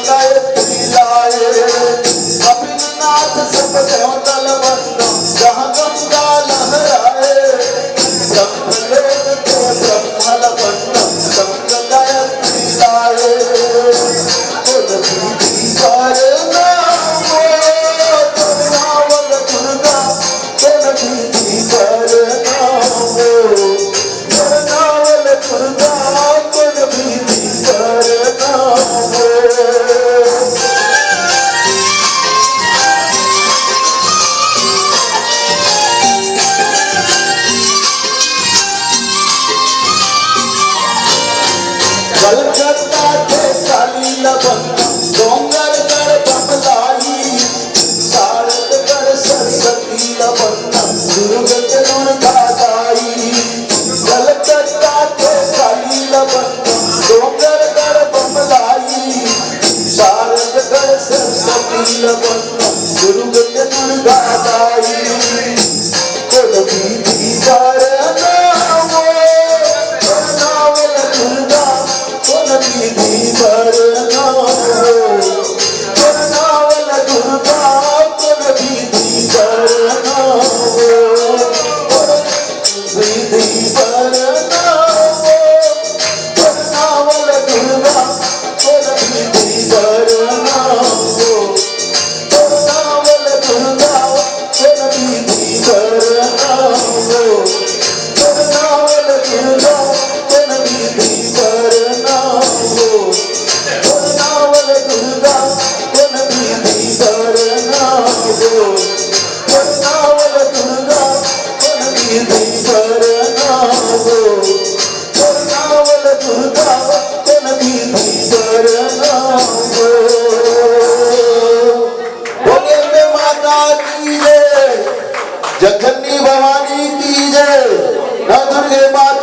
गायत्री लाए अभिनाथ सब देवतल बंद जहाँ गंगा लहराए ब्रह्मलोक के ब्रह्मल बंद संग गायत्री लाए कुल विधि कर नामो नावल दुर्गा कुल विधि कर नामो नावल दुर्गा कुल विधि कर नामो कलकत्ता के काली लबंग डोंगर कर कमलाई शारद कर सरस्वती लबंग दुर्ग के गुण गाई कलकत्ता के काली लबंग डोंगर कर कमलाई शारद कर सरस्वती लबंग दुर्ग के गुण गाई कुल विधि कर नामो नावल दुर्गा कुल विधि कर नामो नावल दुर्गा कुल विधि कर नामो विधि कर नामो नावल दुर्गा कुल विधि कर नामो नावल दुर्गा कुल विधि कर नामो नावल दुर्गा कुल विधि कर नामो नावल दुर्गा कुल विधि कर नामो नावल दुर्गा कुल विधि कर नामो नावल दुर्गा कुल विधि कर नामो बोले माता की जय जखनी भवानी की जय न दुर्गे माता